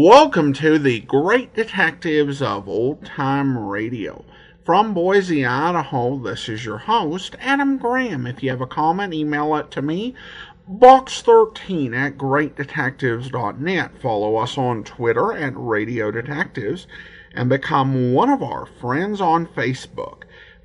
Welcome to the Great Detectives of Old Time Radio. From Boise, Idaho, this is your host, Adam Graham. If you have a comment, email it to me, box13 at greatdetectives.net. Follow us on Twitter at Radio Detectives, and become one of our friends on Facebook.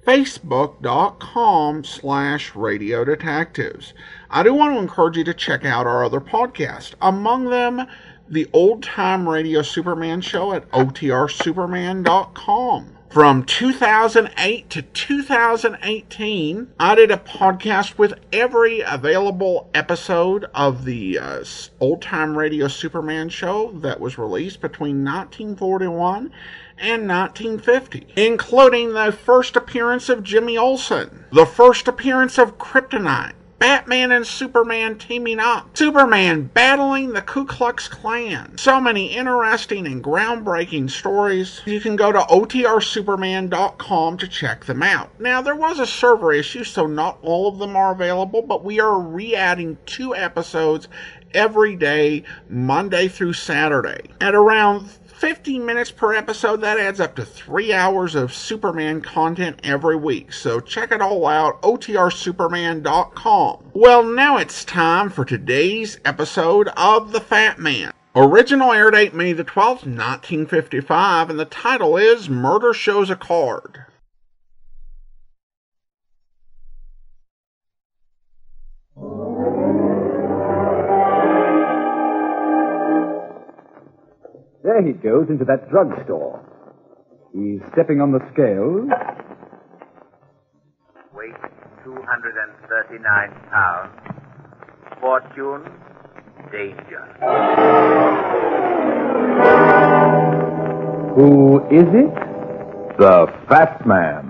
Facebook.com/Radio Detectives. I do want to encourage you to check out our other podcasts. Among them, the Old Time Radio Superman Show at otrsuperman.com. From 2008 to 2018, I did a podcast with every available episode of the Old Time Radio Superman Show that was released between 1941 and 1950, including the first appearance of Jimmy Olsen, the first appearance of Kryptonite, Batman and Superman teaming up, Superman battling the Ku Klux Klan. So many interesting and groundbreaking stories. You can go to otrsuperman.com to check them out. Now, there was a server issue, so not all of them are available, but we are re-adding 2 episodes every day, Monday through Saturday. At around 15 minutes per episode, that adds up to 3 hours of Superman content every week. So check it all out, otrsuperman.com. Well, now it's time for today's episode of The Fat Man. Original air date May the 12th, 1955, and the title is Murder Shows a Card. There he goes into that drugstore. He's stepping on the scales. Weight 239 pounds. Fortune, danger. Who is it? The Fat Man.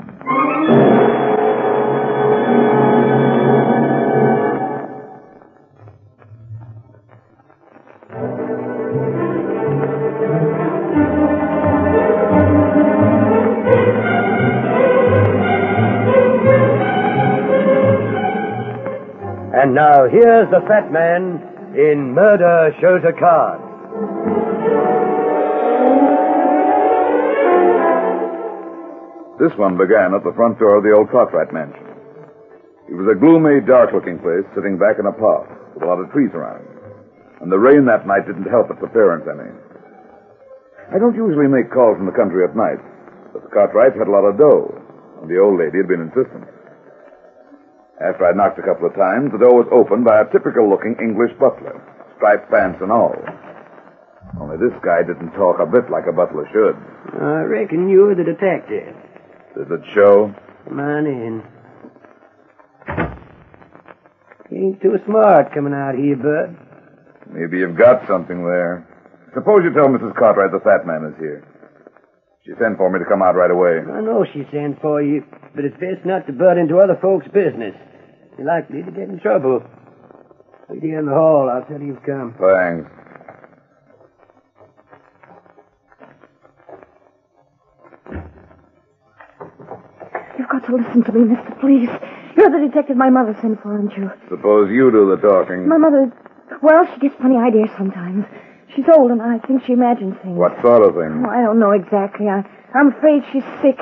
And now, here's the Fat Man in Murder Shows a Card. This one began at the front door of the old Cartwright mansion. It was a gloomy, dark-looking place sitting back in a park with a lot of trees around. And the rain that night didn't help its appearance any. I don't usually make calls from the country at night, but the Cartwrights had a lot of dough, and the old lady had been insistent. After I knocked a couple of times, the door was opened by a typical-looking English butler, striped pants and all. Only this guy didn't talk a bit like a butler should. I reckon you're the detective. Does it show? Come on in. You ain't too smart coming out here, bud. Maybe you've got something there. Suppose you tell Mrs. Cartwright the Fat Man is here. She sent for me to come out right away. I know she sent for you, but it's best not to butt into other folks' business. You're likely to get in trouble. Wait here in the hall. I'll tell you you've come. Thanks. You've got to listen to me, mister, please. You're the detective my mother sent for, aren't you? Suppose you do the talking. My mother, well, she gets funny ideas sometimes. She's old, and I think she imagines things. What sort of thing? Oh, I don't know exactly. I'm afraid she's sick.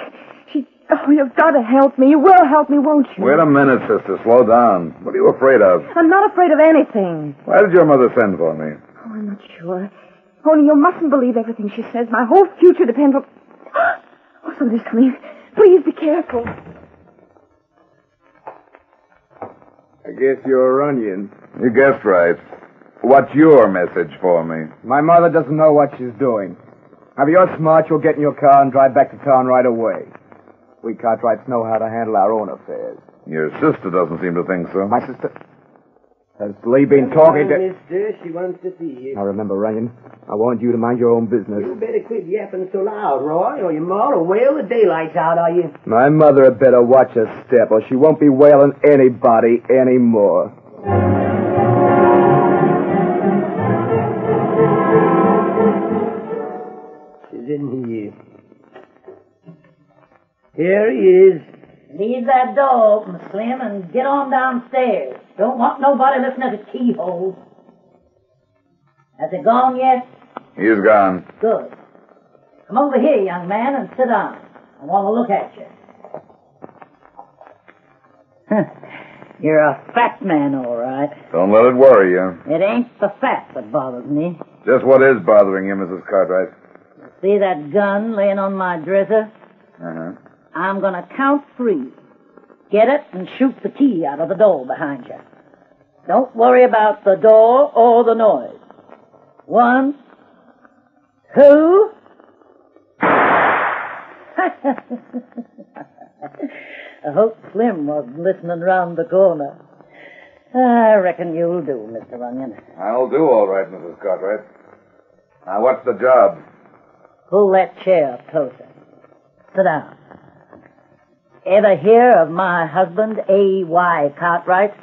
Oh, you've got to help me. You will help me, won't you? Wait a minute, sister. Slow down. What are you afraid of? I'm not afraid of anything. Why did your mother send for me? Oh, I'm not sure. Only you mustn't believe everything she says. My whole future depends on... Oh, somebody's coming. Please be careful. I guess you're Onion. You guessed right. What's your message for me? My mother doesn't know what she's doing. Now, if you're smart, you'll get in your car and drive back to town right away. We Cartwrights know how to handle our own affairs. Your sister doesn't seem to think so. My sister... Has Lee been talking to... Mister, she wants to see you. Now, remember, Ryan, I warned you to mind your own business. You better quit yapping so loud, Roy, or your ma will wail the daylights out of you. My mother had better watch her step, or she won't be wailing anybody anymore. She's in here. Here he is. Leave that door open, Slim, and get on downstairs. Don't want nobody listening to keyholes. Has it gone yet? He's gone. Good. Come over here, young man, and sit down. I want to look at you. You're a fat man, all right. Don't let it worry you. It ain't the fat that bothers me. Just what is bothering you, Mrs. Cartwright? See that gun laying on my dresser? Uh-huh. I'm going to count 3. Get it and shoot the key out of the door behind you. Don't worry about the door or the noise. 1, 2... I hope Slim wasn't listening round the corner. I reckon you'll do, Mr. Onion. I'll do all right, Mrs. Cartwright. Now, what's the job? Pull that chair up closer. Sit down. Ever hear of my husband, A.Y. Cartwright?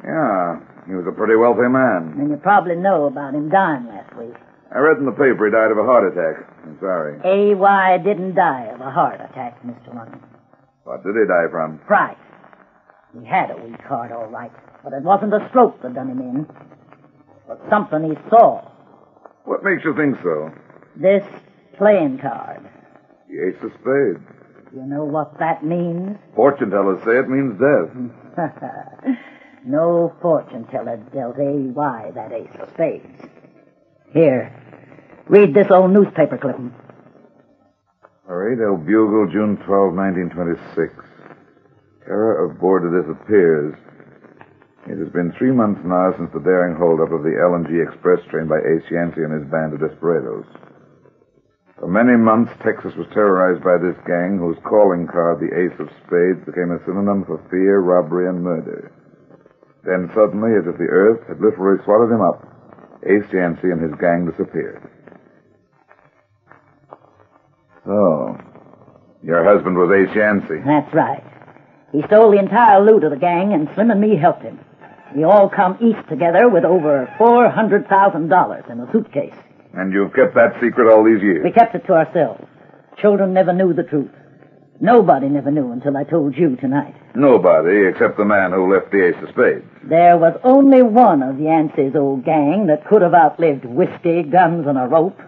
Yeah, he was a pretty wealthy man. And you probably know about him dying last week. I read in the paper he died of a heart attack. I'm sorry. A.Y. didn't die of a heart attack, Mr. Onion. What did he die from? Fright. He had a weak heart, all right, but it wasn't a stroke that done him in. It was something he saw. What makes you think so? This playing card. The ace of spades. You know what that means? Fortune tellers say it means death. No fortune teller dealt A.Y. that ace of spades. Here, read this old newspaper clipping. Laredo Bugle, June 12, 1926. Terror of border disappears. It has been 3 months now since the daring holdup of the L&G Express train by Ace Yancey and his band of desperados. For many months, Texas was terrorized by this gang whose calling card, the Ace of Spades, became a synonym for fear, robbery, and murder. Then suddenly, as if the earth had literally swallowed him up, Ace Yancey and his gang disappeared. So, your husband was Ace Yancey. That's right. He stole the entire loot of the gang, and Slim and me helped him. We all come east together with over $400,000 in a suitcase. And you've kept that secret all these years? We kept it to ourselves. Children never knew the truth. Nobody never knew until I told you tonight. Nobody, except the man who left the Ace of Spades. There was only one of Yancey's old gang that could have outlived whiskey, guns, and a rope.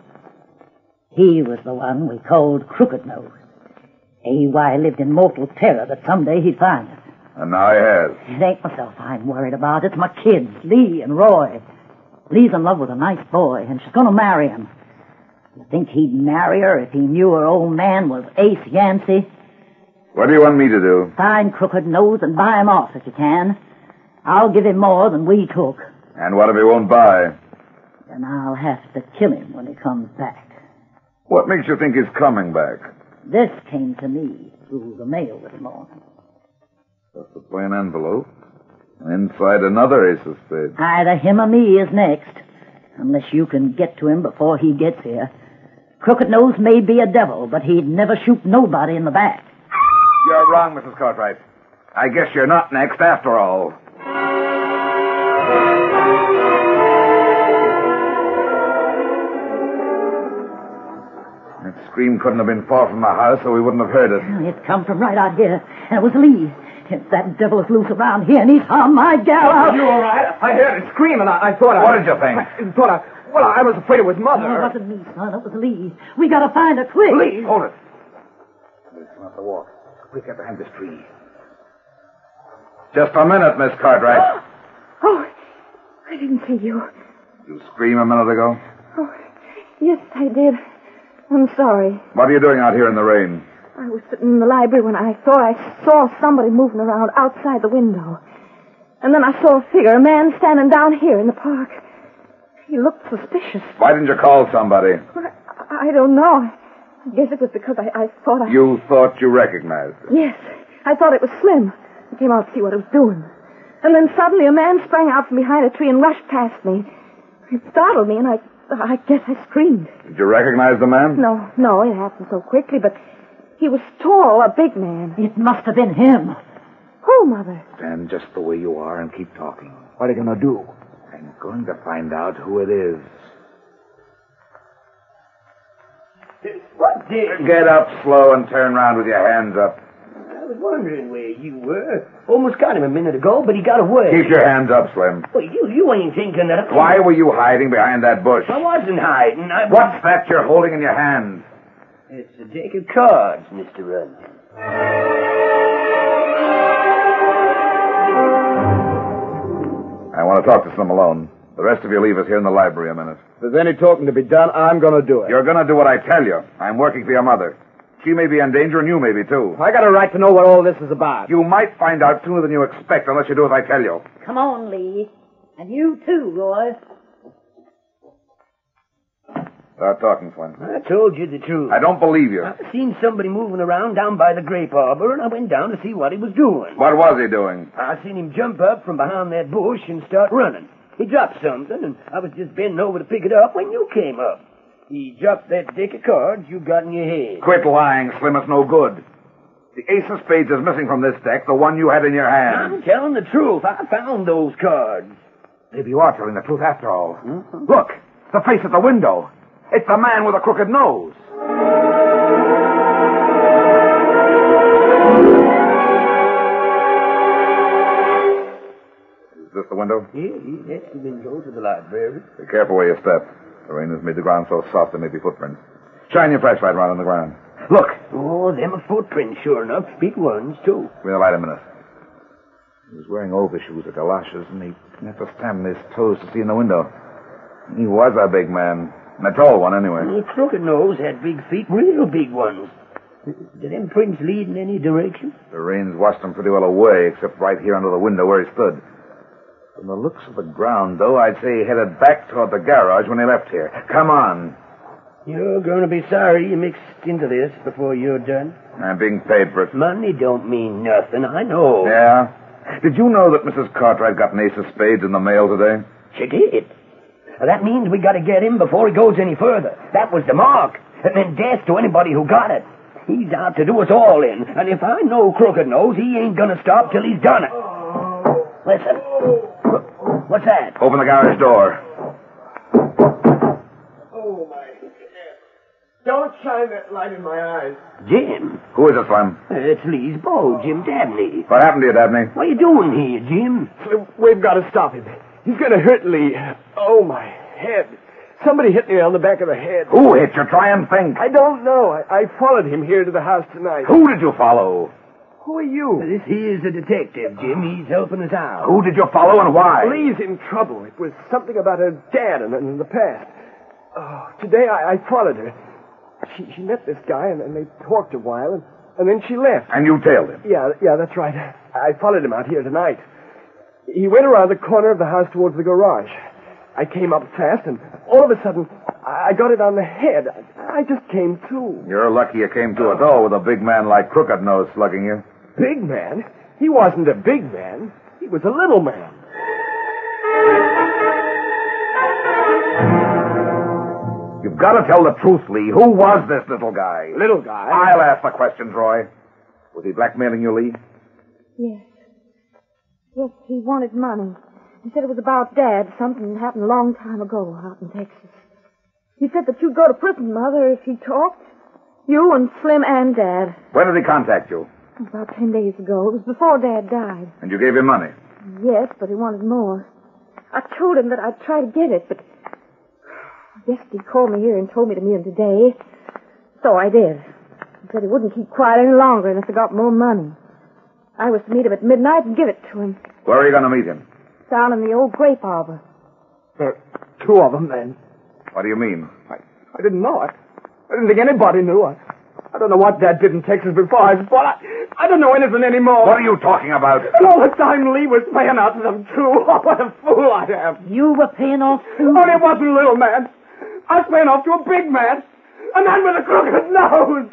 He was the one we called Crooked Nose. A.Y. lived in mortal terror that someday he'd find us. And now he has. It ain't myself I'm worried about. It's my kids, Lee and Roy. Lee's in love with a nice boy, and she's going to marry him. You think he'd marry her if he knew her old man was Ace Yancey? What do you want me to do? Find Crooked Nose and buy him off if you can. I'll give him more than we took. And what if he won't buy? Then I'll have to kill him when he comes back. What makes you think he's coming back? This came to me through the mail this morning. Just a plain envelope. Inside another Ace of Spades. Either him or me is next. Unless you can get to him before he gets here. Crooked Nose may be a devil, but he'd never shoot nobody in the back. You're wrong, Mrs. Cartwright. I guess you're not next after all. That scream couldn't have been far from the house, so we wouldn't have heard it. It come from right out here, and it was Lee. If that devil's loose around here, and he's on my gal out. You all right? I heard it scream, and I thought I... What did you think? I was afraid it was Mother. No, it wasn't me, son. It was Lee. We gotta find her quick. Lee! Hold it. Let's not the walk. Quick, get behind this tree. Just a minute, Miss Cartwright. Oh, I didn't see you. You scream a minute ago? Oh, yes, I did. I'm sorry. What are you doing out here in the rain? I was sitting in the library when I saw somebody moving around outside the window. And then I saw a figure, a man standing down here in the park. He looked suspicious. Why didn't you call somebody? I don't know. I guess it was because I thought I... You thought you recognized it? Yes. I thought it was Slim. I came out to see what it was doing. And then suddenly a man sprang out from behind a tree and rushed past me. It startled me, and I guess I screamed. Did you recognize the man? No, it happened so quickly, but he was tall, a big man. It must have been him. Who, Mother? Stand just the way you are and keep talking. What are you going to do? I'm going to find out who it is. What did... Get up slow and turn round with your hands up. was wondering where you were. Almost got him a minute ago, but he got away. Keep your hands up, Slim. Well, you ain't thinking that... Why were you hiding behind that bush? I wasn't hiding. What's that you're holding in your hand? It's a deck of cards, Mr. Runyon. I want to talk to Slim alone. The rest of you leave us here in the library a minute. If there's any talking to be done, I'm going to do it. You're going to do what I tell you. I'm working for your mother. She may be in danger, and you may be, too. I got a right to know what all this is about. You might find out sooner than you expect unless you do as I tell you. Come on, Lee. And you too, Roy. Start talking, Slim. I told you the truth. I don't believe you. I seen somebody moving around down by the grape arbor, and I went down to see what he was doing. What was he doing? I seen him jump up from behind that bush and start running. He dropped something, and I was just bending over to pick it up when you came up. He dropped that deck of cards you got in your head. Quit lying, Slim. It's no good. The ace of spades is missing from this deck, the one you had in your hand. I'm telling the truth. I found those cards. Maybe you are telling the truth after all. Mm-hmm. Look, the face at the window. It's the man with a crooked nose. Is this the window? Yeah, that's the window to the library. Be careful where you step. The rain has made the ground so soft there may be footprints. Shine your flashlight around on the ground. Look! Oh, them are footprints, sure enough. Big ones, too. Give me the light a minute. He was wearing overshoes or galoshes, and he had to stand on his toes to see in the window. He was a big man. A tall one, anyway. The crooked nose had big feet, real big ones. Did them prints lead in any direction? The rain's washed them pretty well away, except right here under the window where he stood. From the looks of the ground, though, I'd say he headed back toward the garage when he left here. Come on. You're going to be sorry you mixed into this before you're done. I'm being paid for it. Money don't mean nothing, I know. Yeah? Did you know that Mrs. Cartwright got an ace of spades in the mail today? She did. That means we got to get him before he goes any further. That was the mark. It meant death to anybody who got it. He's out to do us all in, and if I know Crooked Nose, he ain't going to stop till he's done it. Listen. What's that? Open the garage door. Oh, my God. Don't shine that light in my eyes. Jim. Who is it, Slim? It's Lee's beau, Jim Dabney. What happened to you, Dabney? What are you doing here, Jim? We've got to stop him. He's going to hurt Lee. Oh, my head. Somebody hit me on the back of the head. Who hit you? Try and think. I don't know. I followed him here to the house tonight. Who did you follow? Who are you? This here's a detective, Jim. He's helping us out. Who did you follow and why? Lee's in trouble. It was something about her dad in the past. Oh, today I followed her. She met this guy, and they talked a while, and then she left. And you tailed him? Yeah, that's right. I followed him out here tonight. He went around the corner of the house towards the garage. I came up fast, and all of a sudden, I got it on the head. I just came to. You're lucky you came to at all with a big man like Crooked Nose slugging you. Big man? He wasn't a big man. He was a little man. You've got to tell the truth, Lee. Who was this little guy? Little guy? I'll ask the questions, Roy. Was he blackmailing you, Lee? Yes. Yes, he wanted money. He said it was about Dad. Something happened a long time ago out in Texas. He said that you'd go to prison, Mother, if he talked. You and Slim and Dad. When did he contact you? About 10 days ago. It was before Dad died. And you gave him money? Yes, but he wanted more. I told him that I'd try to get it, but I guess he called me here and told me to meet him today. So I did. He said he wouldn't keep quiet any longer unless I got more money. I was to meet him at midnight and give it to him. Where are you going to meet him? Down in the old grape arbor. Two of them, then. What do you mean? I didn't know it. I didn't think anybody knew. I don't know what Dad did in Texas before I was born. I don't know anything anymore. What are you talking about? And all the time Lee was paying off to them, too. Oh, what a fool I am. You were paying off too? Only it wasn't a little man. I was paying off to a big man. A man with a crooked nose.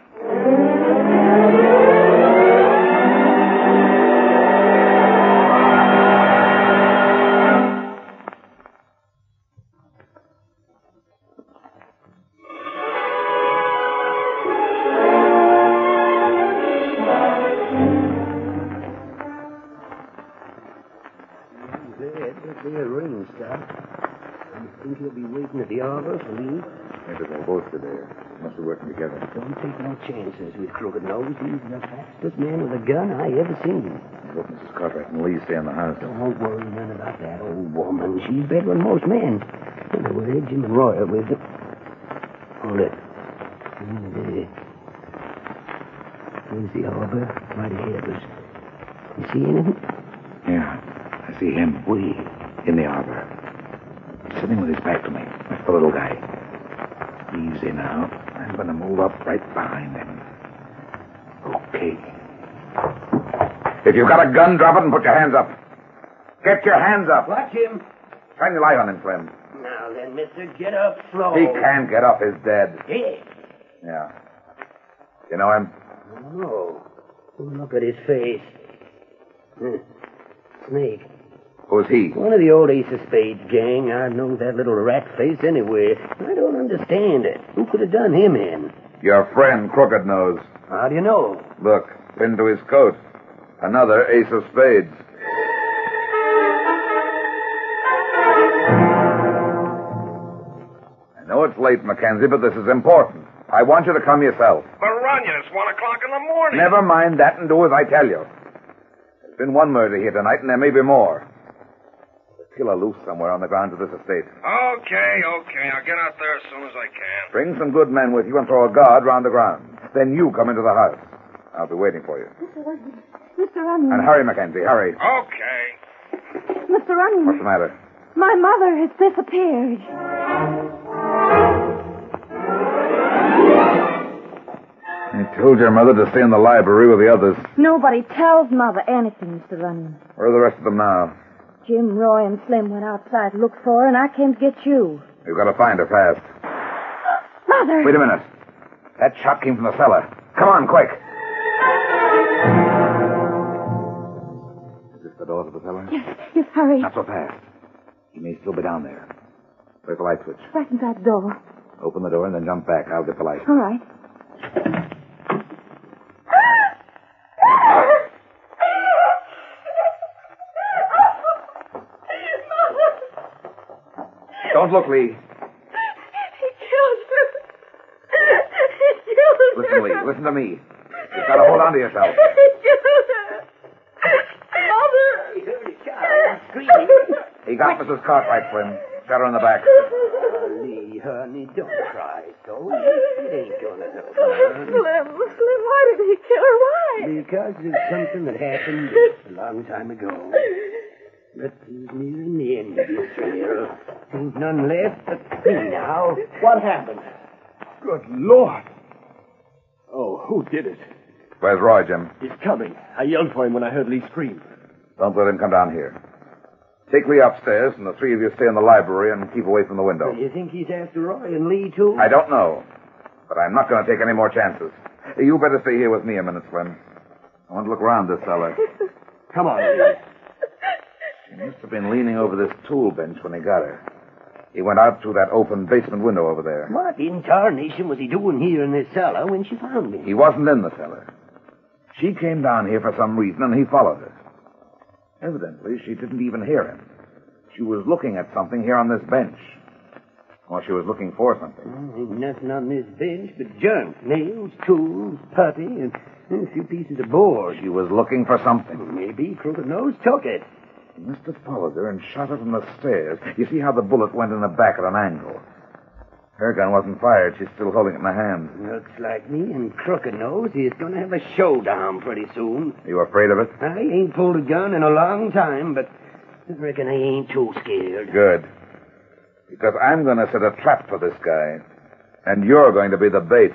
There'll be a rain stop. You think he'll be waiting at the arbor for Lee? Maybe they'll both be there. Must be working together. Don't take no chances with Crooked Nose. He's the fastest man with a gun I ever seen. I hope Mrs. Cartwright and Lee stay in the house. Don't worry none about that old woman. She's better than most men. Anyway, Jim and Roy are with them. Hold it. There's the harbor right ahead of us. You see anything? Yeah, I see him. In the harbor. Sitting with his back to me. That's the little guy. Easy now. I'm going to move up right behind him. Okay. If you've got a gun, drop it and put your hands up. Get your hands up. Watch him. Shine your light on him, Slim. Now then, mister, get up slow. He can't get up. He's dead. Dead? Yeah. You know him? Oh. Look at his face. Snake. Who's he? One of the old Ace of Spades gang. I'd know that little rat face anywhere. I don't understand it. Who could have done him in? Your friend, Crooked Nose. How do you know? Look, pinned to his coat. Another Ace of Spades. I know it's late, Mackenzie, but this is important. I want you to come yourself. But Runyon, it's 1 o'clock in the morning. Never mind that and do as I tell you. There's been one murder here tonight, and there may be more. There's a killer loose somewhere on the grounds of this estate. Okay. I'll get out there as soon as I can. Bring some good men with you and throw a guard round the grounds. Then you come into the house. I'll be waiting for you. Mr. Runyon. And hurry, Mackenzie, hurry. Okay. Mr. Runyon. What's the matter? My mother has disappeared. I told your mother to stay in the library with the others. Nobody tells Mother anything, Mr. Runyon. Where are the rest of them now? Jim, Roy, and Slim went outside to look for her, and I came to get you. You've got to find her fast. Mother! Wait a minute. That shot came from the cellar. Come on, quick. Is this the door to the cellar? Yes, hurry. Not so fast. He may still be down there. Where's the light switch? Right inside the door. Open the door and then jump back. I'll get the light. All right. Don't look, Lee. He killed her. He killed her. Listen, Lee. Listen to me. You've got to hold on to yourself. He killed her. Mother! He heard a child screaming. He got Mrs. Cartwright, Slim. Shot her in the back. Lee, honey, don't cry so. It ain't gonna help her. Slim, why did he kill her? Why? Because of something that happened a long time ago. But he's nearing the end of your trail. Ain't none left but me now. What happened? Good Lord. Oh, who did it? Where's Roy, Jim? He's coming. I yelled for him when I heard Lee scream. Don't let him come down here. Take Lee upstairs, and the three of you stay in the library and keep away from the window. You think he's after Roy and Lee, too? I don't know, but I'm not going to take any more chances. You better stay here with me a minute, Slim. I want to look around this cellar. Come on, Lee. She must have been leaning over this tool bench when he got her. He went out through that open basement window over there. What in tarnation was he doing here in this cellar when she found him? He wasn't in the cellar. She came down here for some reason, and he followed her. Evidently, she didn't even hear him. She was looking at something here on this bench. Or she was looking for something. Ain't nothing on this bench but junk. Nails, tools, putty, and a few pieces of board. She was looking for something. Maybe Crooked Nose took it. He must have followed her and shot her from the stairs. You see how the bullet went in the back at an angle. Her gun wasn't fired. She's still holding it in her hand. Looks like me and Crooked Nose is going to have a showdown pretty soon. You afraid of it? I ain't pulled a gun in a long time, but I reckon I ain't too scared. Good. Because I'm going to set a trap for this guy. And you're going to be the bait.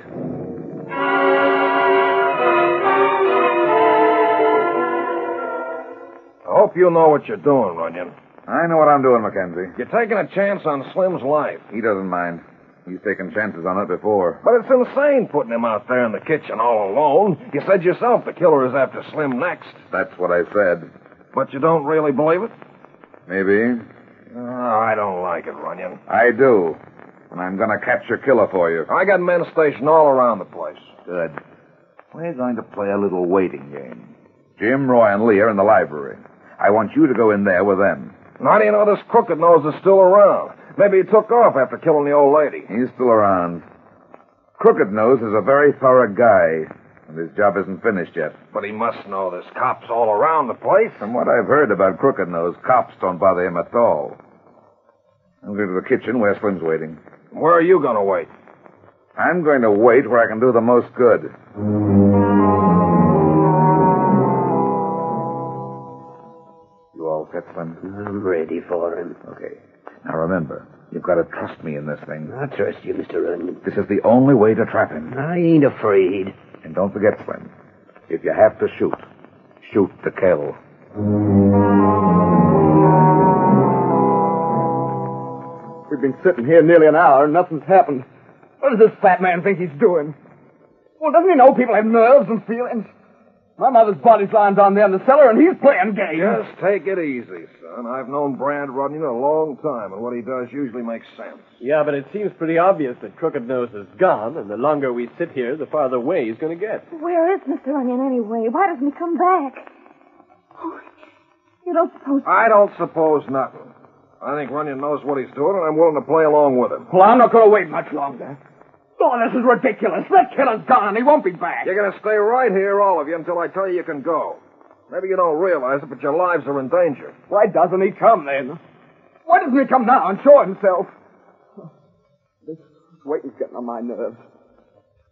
I hope you know what you're doing, Runyon. I know what I'm doing, Mackenzie. You're taking a chance on Slim's life. He doesn't mind. He's taken chances on it before. But it's insane putting him out there in the kitchen all alone. You said yourself the killer is after Slim next. That's what I said. But you don't really believe it? Maybe. Oh, I don't like it, Runyon. I do. And I'm going to catch your killer for you. I got men stationed all around the place. Good. We're going to play a little waiting game. Jim, Roy, and Lee are in the library. I want you to go in there with them. And how do you know this Crooked Nose is still around? Maybe he took off after killing the old lady. He's still around. Crooked Nose is a very thorough guy, and his job isn't finished yet. But he must know there's cops all around the place. From what I've heard about Crooked Nose, cops don't bother him at all. I'm going to the kitchen where Slim's waiting. Where are you going to wait? I'm going to wait where I can do the most good. You all set, Slim? I'm ready for him. Okay. Now remember, you've got to trust me in this thing. I trust you, Mr. Onion. This is the only way to trap him. I ain't afraid. And don't forget, Slim, if you have to shoot, shoot to kill. We've been sitting here nearly an hour and nothing's happened. What does this fat man think he's doing? Well, doesn't he know people have nerves and feelings? My mother's body's lying down there in the cellar, and he's playing games. Just take it easy, son. I've known Brand Runyon a long time, and what he does usually makes sense. Yeah, but it seems pretty obvious that Crooked Nose is gone, and the longer we sit here, the farther away he's going to get. Where is Mr. Onion anyway? Why doesn't he come back? Oh, you don't suppose... I don't suppose nothing. I think Runyon knows what he's doing, and I'm willing to play along with him. Well, I'm not going to wait much longer. Oh, this is ridiculous. That killer's gone. He won't be back. You're going to stay right here, all of you, until I tell you can go. Maybe you don't realize it, but your lives are in danger. Why doesn't he come, then? Why doesn't he come now and show himself? This waiting's getting on my nerves.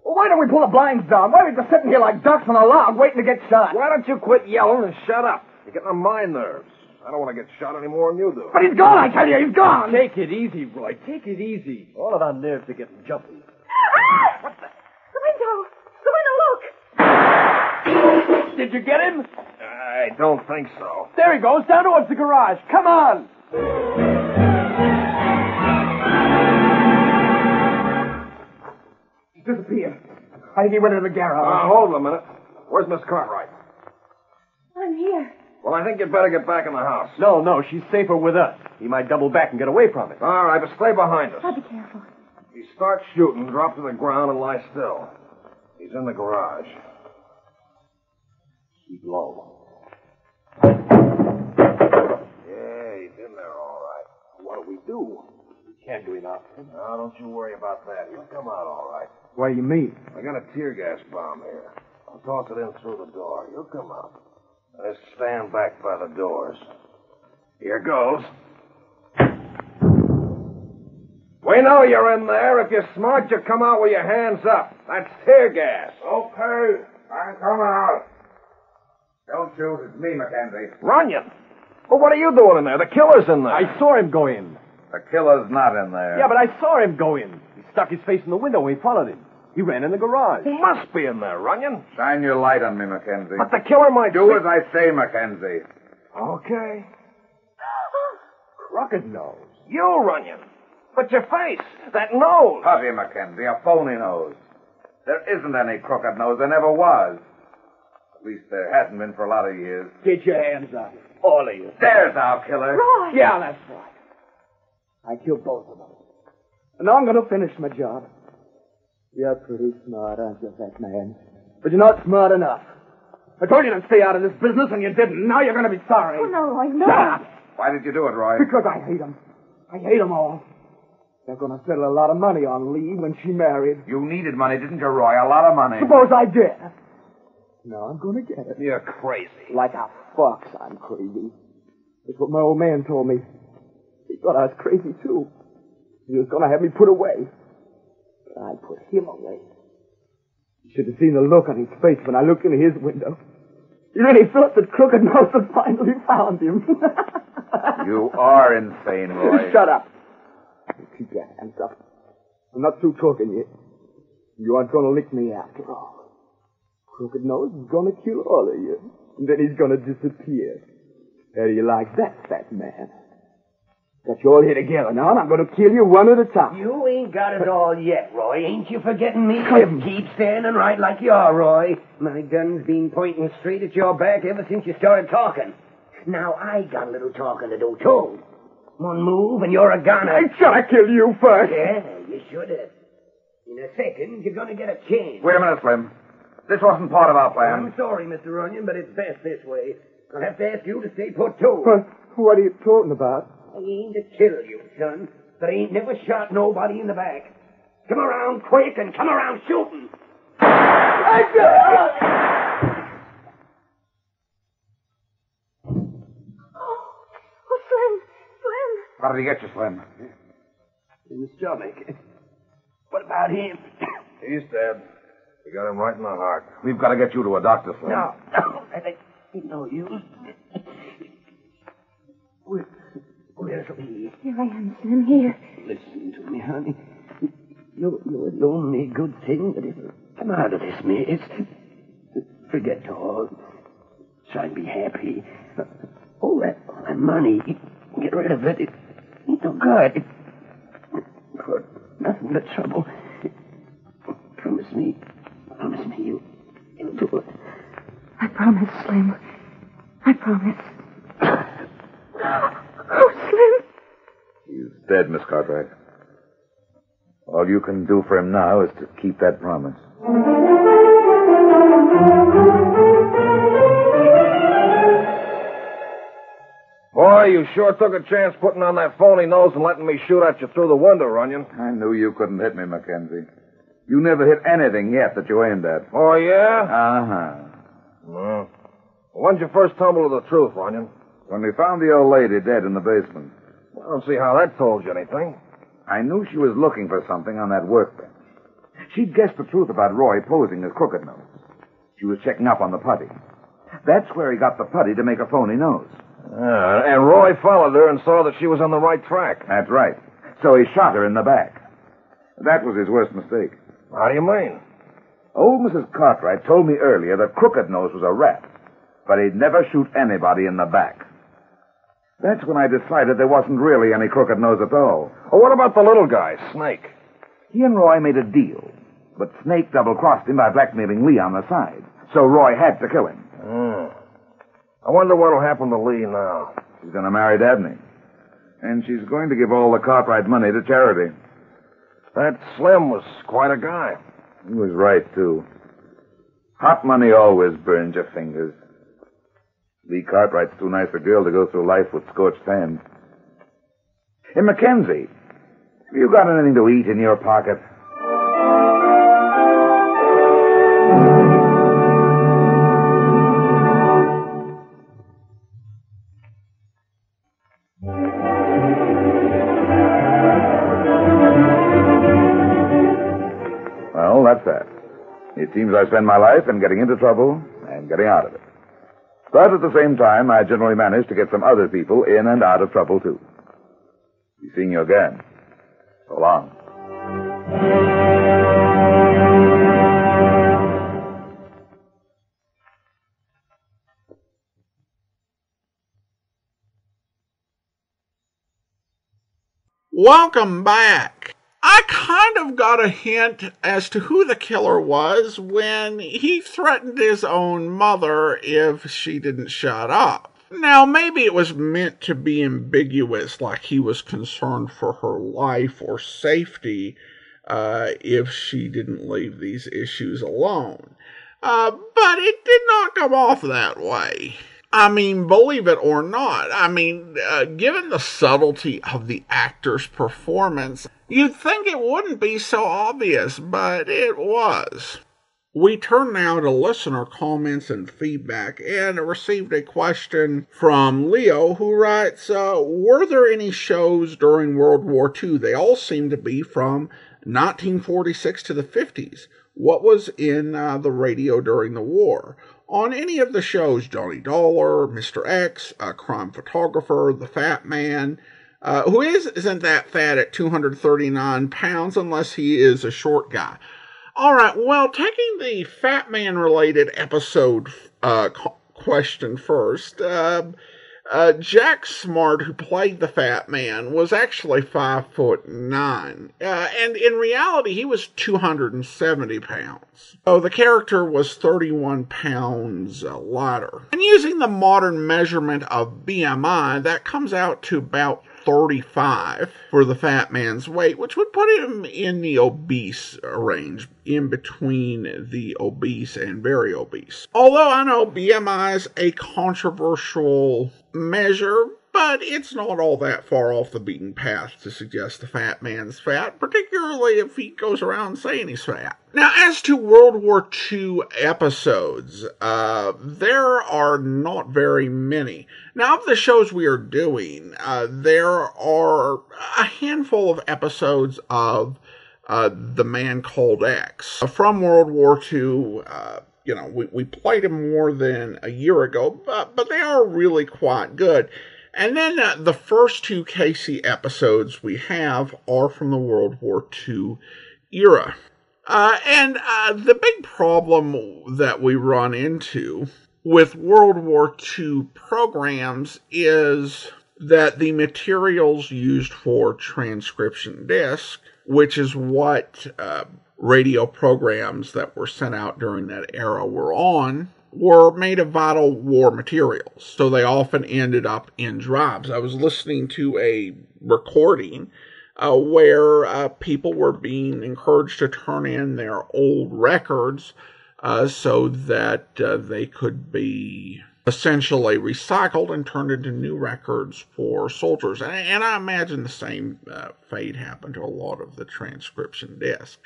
Well, why don't we pull the blinds down? Why are we just sitting here like ducks on a log waiting to get shot? Why don't you quit yelling and shut up? You're getting on my nerves. I don't want to get shot any more than you do. But he's gone, I tell you. He's gone. Take it easy, Roy. Take it easy. All of our nerves are getting jumpy. Ah! What the? The window! The window, look! Did you get him? I don't think so. There he goes, down towards the garage. Come on! He's disappeared. I think he went into the garage. Hold on a minute. Where's Miss Cartwright? I'm here. Well, I think you'd better get back in the house. No, she's safer with us. He might double back and get away from it. All right, but stay behind us. I'll be careful. If he starts shooting, drop to the ground and lie still. He's in the garage. Keep low. Yeah, he's in there all right. What do we do? We can't do enough. No, don't you worry about that. He'll come out all right. What do you mean? I got a tear gas bomb here. I'll toss it in through the door. He'll come out. Just stand back by the doors. Here goes. We know you're in there. If you're smart, you come out with your hands up. That's tear gas. Okay, I'm coming out. Don't shoot. It's me, Mackenzie. Runyon. Well, what are you doing in there? The killer's in there. I saw him go in. The killer's not in there. Yeah, but I saw him go in. He stuck his face in the window when we followed him. He ran in the garage. He must be in there, Runyon. Shine your light on me, Mackenzie. But the killer might Do as I say, Mackenzie. Okay. Crooked Nose. You, Runyon. But your face, that nose. Putty, Mackenzie, a phony nose. There isn't any crooked nose. There never was. At least there hasn't been for a lot of years. Get your hands up. All of you. There's our killer. Roy! Yeah, that's right. I killed both of them. And now I'm going to finish my job. You're pretty smart, aren't you, fat man? But you're not smart enough. I told you to stay out of this business, and you didn't. Now you're going to be sorry. Oh, no, Roy, no. Shut up! Why did you do it, Roy? Because I hate them. I hate them all. They're going to settle a lot of money on Lee when she married. You needed money, didn't you, Roy? A lot of money. Suppose I did. Now I'm going to get it. You're crazy. Like a fox, I'm crazy. That's what my old man told me. He thought I was crazy, too. He was going to have me put away. But I put him away. You should have seen the look on his face when I looked into his window. He really thought that Crooked Nose had finally found him. You are insane, Roy. Shut up. Keep your hands up. I'm not through talking yet. You aren't going to lick me after all. Crooked Nose is going to kill all of you. And then he's going to disappear. How do you like that, fat man? Got you all here together now, and I'm going to kill you one at a time. You ain't got it all yet, Roy. Ain't you forgetting me? Slim. Keep standing right like you are, Roy. My gun's been pointing straight at your back ever since you started talking. Now I got a little talking to do, too. One move, and you're a goner. I should have killed you first. Yeah, you should have. In a second, you're going to get a chance. Wait a minute, Slim. This wasn't part of our plan. I'm sorry, Mr. Runyon, but it's best this way. I'll have to ask you to stay put, too. What are you talking about? I aim to kill you, son, but I ain't never shot nobody in the back. Come around quick and come around shooting. Oh, Slim! Slim! How did he get you, Slim? In the stomach. What about him? He's dead. We got him right in the heart. We've got to get you to a doctor, Slim. No, that ain't no use. Where's Lee? Here I am, Slim, here. Listen to me, honey. You're the only good thing that ever come out of this mess. Forget all. Try and be happy. All that money, get rid of it. It ain't no good. For nothing but trouble. Promise me you'll do it. I promise, Slim. I promise. Oh, Slim. He's dead, Miss Cartwright. All you can do for him now is to keep that promise. Boy, you sure took a chance putting on that phony nose and letting me shoot at you through the window, Runyon. I knew you couldn't hit me, Mackenzie. You never hit anything yet that you aimed at. Oh, yeah? Uh-huh. Well, when'd you first tumble to the truth, Runyon? When we found the old lady dead in the basement. I don't see how that told you anything. I knew she was looking for something on that workbench. She'd guessed the truth about Roy posing as Crooked Nose. She was checking up on the putty. That's where he got the putty to make a phony nose. And Roy followed her and saw that she was on the right track. That's right. So he shot her in the back. That was his worst mistake. How do you mean? Old Mrs. Cartwright told me earlier that Crooked Nose was a rat, but he'd never shoot anybody in the back. That's when I decided there wasn't really any Crooked Nose at all. Well, what about the little guy, Snake? He and Roy made a deal, but Snake double-crossed him by blackmailing Lee on the side, so Roy had to kill him. I wonder what'll happen to Lee now. She's going to marry Dabney, and she's going to give all the Cartwright money to charity. That Slim was quite a guy. He was right, too. Hot money always burns your fingers. Lee Cartwright's too nice a girl to go through life with scorched hands. Hey, Mackenzie, have you got anything to eat in your pocket? Well, that's that. It seems I spend my life in getting into trouble and getting out of it. But at the same time, I generally manage to get some other people in and out of trouble, too. Be seeing you again. So long. Welcome back. I kind of got a hint as to who the killer was when he threatened his own mother if she didn't shut up. Now, maybe it was meant to be ambiguous, like he was concerned for her life or safety if she didn't leave these issues alone. But it did not come off that way. I mean, believe it or not, given the subtlety of the actor's performance, you'd think it wouldn't be so obvious, but it was. We turn now to listener comments and feedback, and received a question from Leo, who writes, were there any shows during World War II? They all seem to be from 1946 to the 50s. What was in the radio during the war? On any of the shows, Johnny Dollar, Mr. X, Crime Photographer, The Fat Man, who isn't that fat at 239 pounds unless he is a short guy. All right, well, taking the Fat Man-related episode question first, Jack Smart, who played the Fat Man, was actually 5'9", and in reality, he was 270 pounds. So the character was 31 pounds lighter. And using the modern measurement of BMI, that comes out to about 35 for the Fat Man's weight, which would put him in the obese range, in between the obese and very obese. Although I know BMI is a controversial measure, but it's not all that far off the beaten path to suggest the fat man's fat, particularly if he goes around saying he's fat. Now, as to World War II episodes, there are not very many. Now, of the shows we are doing, there are a handful of episodes of The Man Called X. From World War II, we played them more than a year ago, but they are really quite good. And then the first two Casey episodes we have are from the World War II era. And the big problem that we run into with World War II programs is that the materials used for transcription disc, which is what radio programs that were sent out during that era were made of vital war materials. So they often ended up in drives. I was listening to a recording where people were being encouraged to turn in their old records so that they could be essentially recycled and turned into new records for soldiers. And I imagine the same fate happened to a lot of the transcription discs.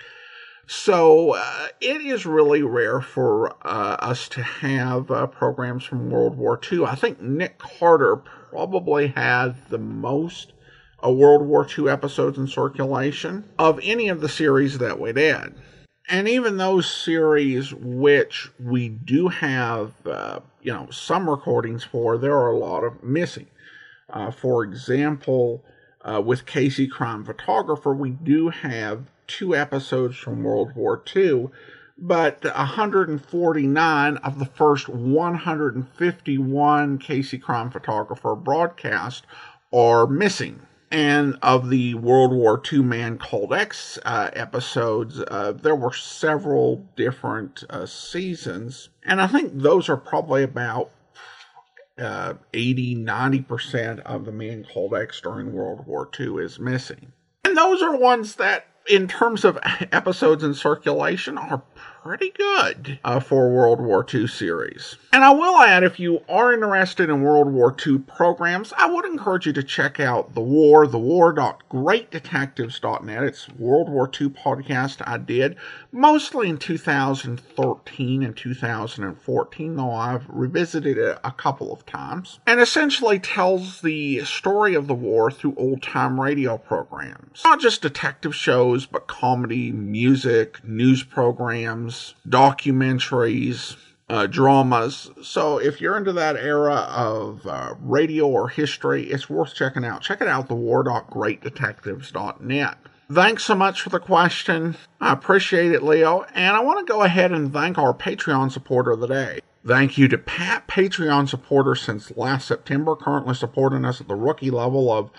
So it is really rare for us to have programs from World War II. I think Nick Carter probably had the most World War II episodes in circulation of any of the series that we did. And even those series which we do have, some recordings for, there are a lot of missing. For example, with Casey Crime Photographer, we do have 2 episodes from World War II, but 149 of the first 151 Casey Crime Photographer broadcasts are missing. And of the World War II Man Called X episodes, there were several different seasons, and I think those are probably about 80-90% of the Man Called X during World War II is missing. And those are ones that, in terms of episodes in circulation, are pretty good for World War II series. And I will add, if you are interested in World War II programs, I would encourage you to check out thewar.greatdetectives.net. It's World War II podcast I did, mostly in 2013 and 2014, though I've revisited it a couple of times, and essentially tells the story of the war through old-time radio programs. Not just detective shows, but comedy, music, news programs, documentaries, dramas. So if you're into that era of radio or history, it's worth checking out. Check it out, thewar.greatdetectives.net. Thanks so much for the question. I appreciate it, Leo. And I want to go ahead and thank our Patreon supporter of the day. Thank you to Pat, Patreon supporter since last September, currently supporting us at the rookie level of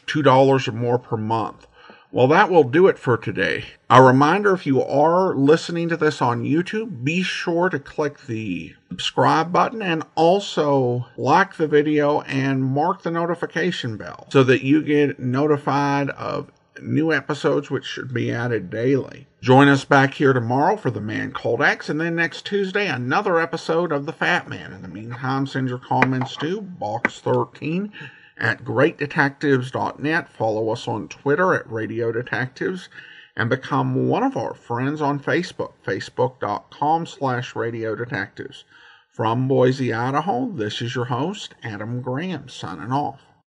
$2 or more per month. Well, that will do it for today. A reminder, if you are listening to this on YouTube, be sure to click the subscribe button and also like the video and mark the notification bell so that you get notified of new episodes which should be added daily. Join us back here tomorrow for The Man Called X, and then next Tuesday, another episode of The Fat Man. In the meantime, send your comments to Box13 at greatdetectives.net. Follow us on Twitter at Radio Detectives, and become one of our friends on Facebook, facebook.com/Radio Detectives. From Boise, Idaho, this is your host, Adam Graham, signing off.